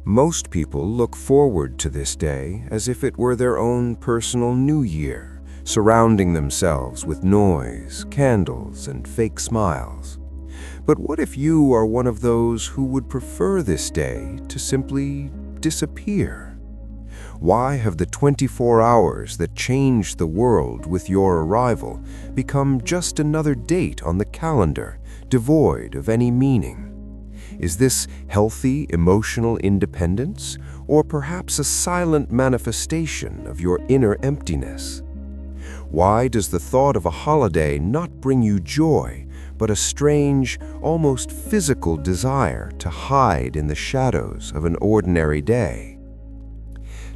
Most people look forward to this day as if it were their own personal new year, surrounding themselves with noise, candles, and fake smiles. But what if you are one of those who would prefer this day to simply disappear? Why have the 24 hours that changed the world with your arrival become just another date on the calendar, devoid of any meaning? Is this healthy emotional independence, or perhaps a silent manifestation of your inner emptiness? Why does the thought of a holiday not bring you joy, but a strange, almost physical desire to hide in the shadows of an ordinary day?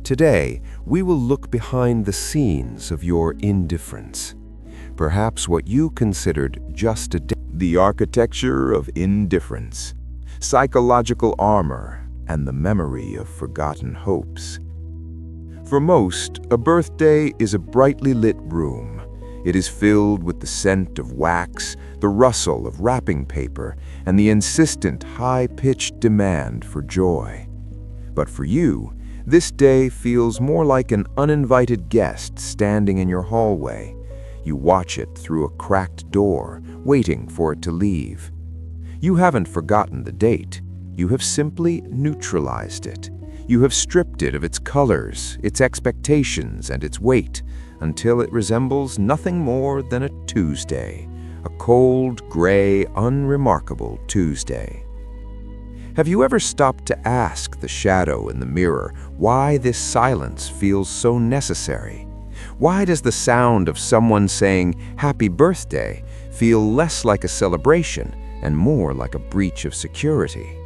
Today, we will look behind the scenes of your indifference. Perhaps what you considered just a day. The architecture of indifference, psychological armor, and the memory of forgotten hopes. For most, a birthday is a brightly lit room. It is filled with the scent of wax, the rustle of wrapping paper, and the insistent, high-pitched demand for joy. But for you, this day feels more like an uninvited guest standing in your hallway. You watch it through a cracked door, waiting for it to leave. You haven't forgotten the date. You have simply neutralized it. You have stripped it of its colors, its expectations, and its weight, until it resembles nothing more than a Tuesday, a cold, gray, unremarkable Tuesday. Have you ever stopped to ask the shadow in the mirror why this silence feels so necessary? Why does the sound of someone saying "Happy Birthday" feel less like a celebration and more like a breach of security?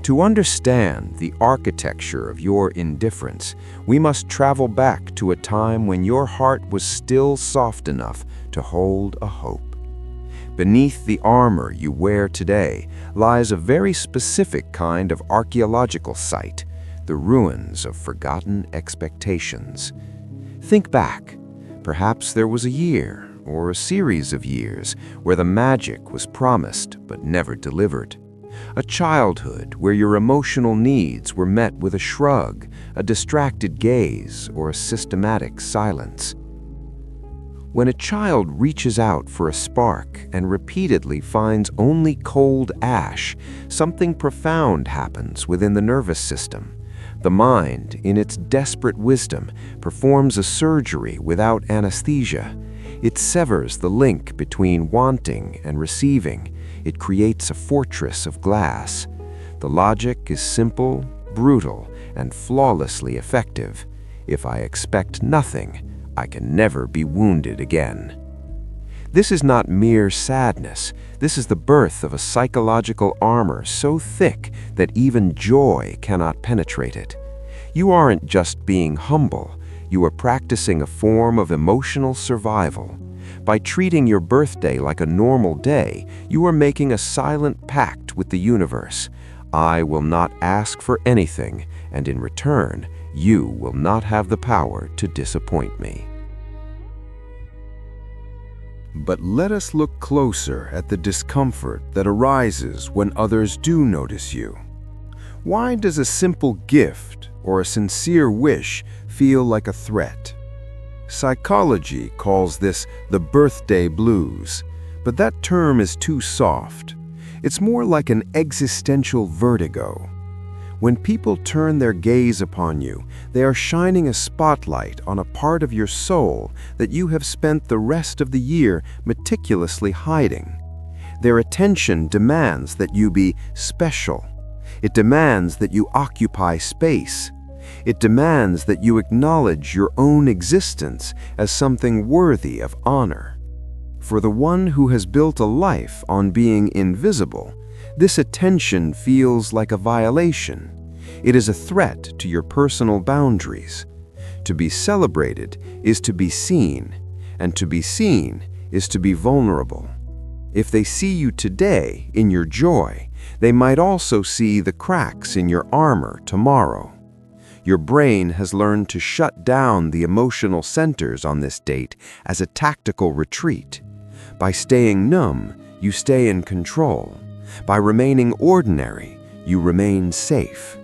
To understand the architecture of your indifference, we must travel back to a time when your heart was still soft enough to hold a hope. Beneath the armor you wear today lies a very specific kind of archaeological site, the ruins of forgotten expectations. Think back. Perhaps there was a year, or a series of years, where the magic was promised but never delivered. A childhood where your emotional needs were met with a shrug, a distracted gaze, or a systematic silence. When a child reaches out for a spark and repeatedly finds only cold ash, something profound happens within the nervous system. The mind, in its desperate wisdom, performs a surgery without anesthesia. It severs the link between wanting and receiving. It creates a fortress of glass. The logic is simple, brutal, and flawlessly effective. If I expect nothing, I can never be wounded again. This is not mere sadness. This is the birth of a psychological armor so thick that even joy cannot penetrate it. You aren't just being humble. You are practicing a form of emotional survival. By treating your birthday like a normal day, you are making a silent pact with the universe. I will not ask for anything, and in return, you will not have the power to disappoint me. But let us look closer at the discomfort that arises when others do notice you. Why does a simple gift or a sincere wish feel like a threat? Psychology calls this the birthday blues, but that term is too soft. It's more like an existential vertigo. When people turn their gaze upon you, they are shining a spotlight on a part of your soul that you have spent the rest of the year meticulously hiding. Their attention demands that you be special. It demands that you occupy space. It demands that you acknowledge your own existence as something worthy of honor. For the one who has built a life on being invisible, this attention feels like a violation. It is a threat to your personal boundaries. To be celebrated is to be seen, and to be seen is to be vulnerable. If they see you today in your joy, they might also see the cracks in your armor tomorrow. Your brain has learned to shut down the emotional centers on this date as a tactical retreat. By staying numb, you stay in control. By remaining ordinary, you remain safe.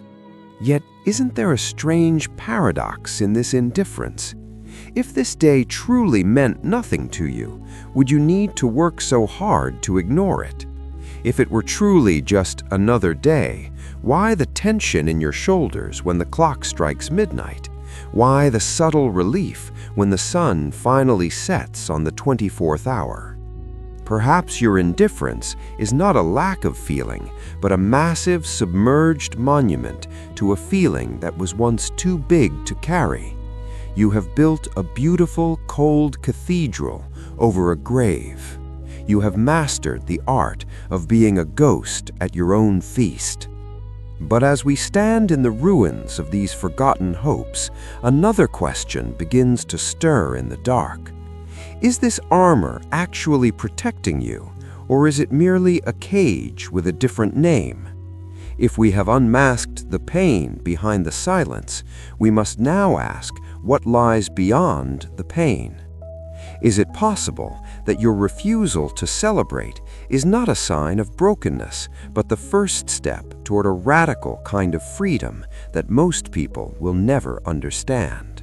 Yet, isn't there a strange paradox in this indifference? If this day truly meant nothing to you, would you need to work so hard to ignore it? If it were truly just another day, why the tension in your shoulders when the clock strikes midnight? Why the subtle relief when the sun finally sets on the 24th hour? Perhaps your indifference is not a lack of feeling, but a massive submerged monument to a feeling that was once too big to carry. You have built a beautiful, cold cathedral over a grave. You have mastered the art of being a ghost at your own feast. But as we stand in the ruins of these forgotten hopes, another question begins to stir in the dark. Is this armor actually protecting you, or is it merely a cage with a different name? If we have unmasked the pain behind the silence, we must now ask what lies beyond the pain. Is it possible that your refusal to celebrate is not a sign of brokenness, but the first step toward a radical kind of freedom that most people will never understand?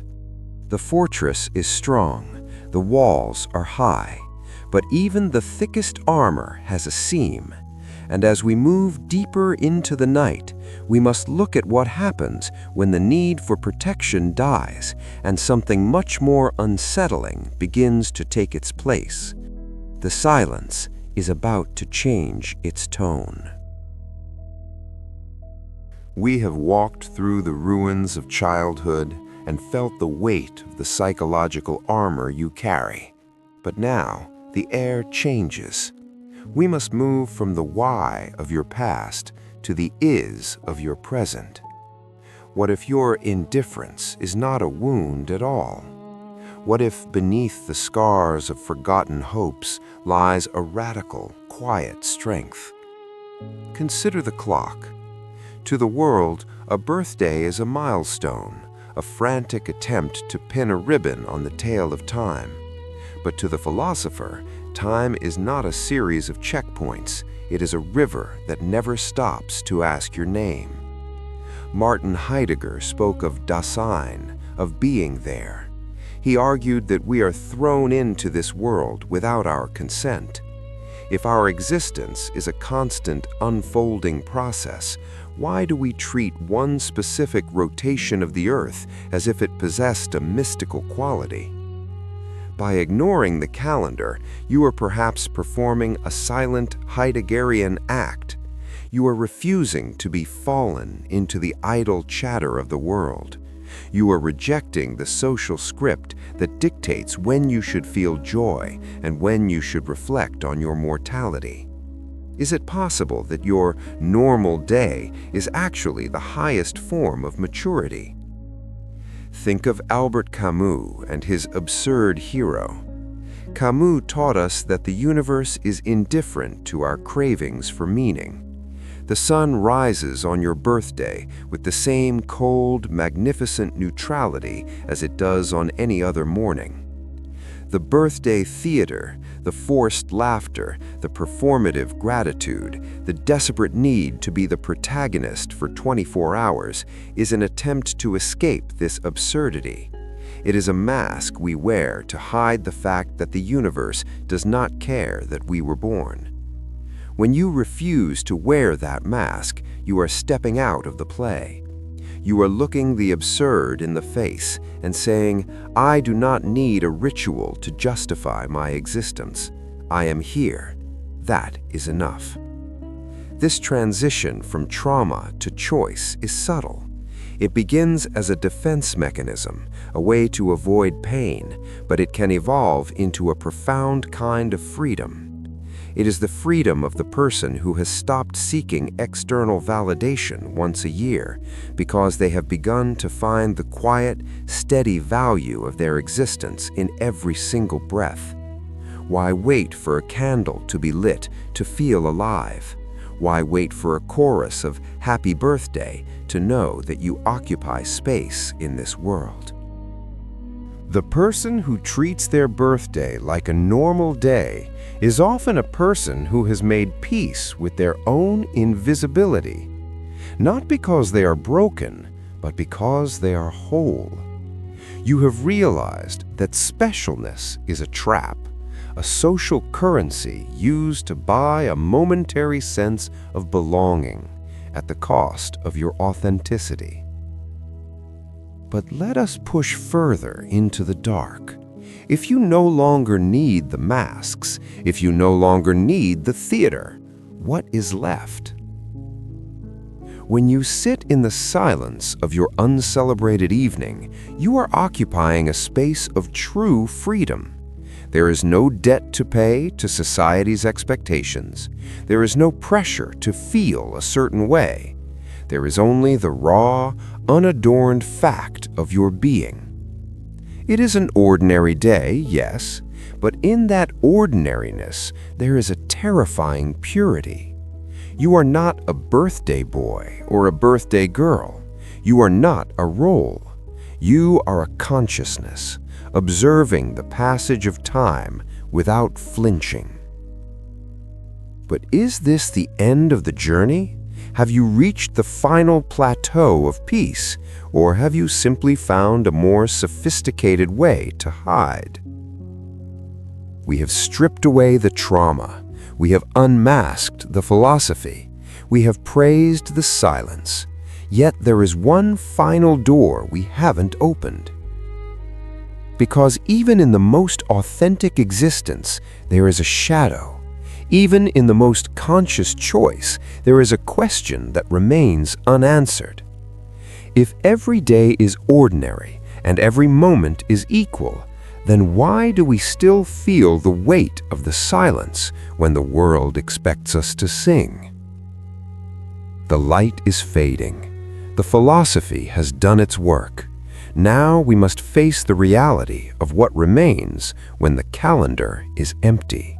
The fortress is strong, the walls are high, but even the thickest armor has a seam. And as we move deeper into the night, we must look at what happens when the need for protection dies and something much more unsettling begins to take its place. The silence is about to change its tone. We have walked through the ruins of childhood and felt the weight of the psychological armor you carry. But now, the air changes. We must move from the why of your past to the is of your present. What if your indifference is not a wound at all? What if beneath the scars of forgotten hopes lies a radical, quiet strength? Consider the clock. To the world, a birthday is a milestone, a frantic attempt to pin a ribbon on the tail of time. But to the philosopher, time is not a series of checkpoints. It is a river that never stops to ask your name. Martin Heidegger spoke of Dasein, of being there. He argued that we are thrown into this world without our consent. If our existence is a constant unfolding process, why do we treat one specific rotation of the earth as if it possessed a mystical quality? By ignoring the calendar, you are perhaps performing a silent Heideggerian act. You are refusing to be fallen into the idle chatter of the world. You are rejecting the social script that dictates when you should feel joy and when you should reflect on your mortality. Is it possible that your normal day is actually the highest form of maturity? Think of Albert Camus and his absurd hero. Camus taught us that the universe is indifferent to our cravings for meaning. The sun rises on your birthday with the same cold, magnificent neutrality as it does on any other morning. The birthday theater, the forced laughter, the performative gratitude, the desperate need to be the protagonist for 24 hours is an attempt to escape this absurdity. It is a mask we wear to hide the fact that the universe does not care that we were born. When you refuse to wear that mask, you are stepping out of the play. You are looking the absurd in the face and saying, I do not need a ritual to justify my existence. I am here. That is enough. This transition from trauma to choice is subtle. It begins as a defense mechanism, a way to avoid pain, but it can evolve into a profound kind of freedom. It is the freedom of the person who has stopped seeking external validation once a year because they have begun to find the quiet, steady value of their existence in every single breath. Why wait for a candle to be lit to feel alive? Why wait for a chorus of happy birthday to know that you occupy space in this world? The person who treats their birthday like a normal day is often a person who has made peace with their own invisibility. not because they are broken, but because they are whole. You have realized that specialness is a trap, a social currency used to buy a momentary sense of belonging at the cost of your authenticity. But let us push further into the dark. If you no longer need the masks, if you no longer need the theater, what is left? When you sit in the silence of your uncelebrated evening, you are occupying a space of true freedom. There is no debt to pay to society's expectations. There is no pressure to feel a certain way. There is only the raw, unadorned fact of your being. It is an ordinary day, yes, but in that ordinariness there is a terrifying purity. You are not a birthday boy or a birthday girl. You are not a role. You are a consciousness, observing the passage of time without flinching. But is this the end of the journey? Have you reached the final plateau of peace, or have you simply found a more sophisticated way to hide? We have stripped away the trauma. We have unmasked the philosophy. We have praised the silence. Yet there is one final door we haven't opened. Because even in the most authentic existence, there is a shadow. Even in the most conscious choice, there is a question that remains unanswered. If every day is ordinary and every moment is equal, then why do we still feel the weight of the silence when the world expects us to sing? The light is fading. The philosophy has done its work. Now we must face the reality of what remains when the calendar is empty.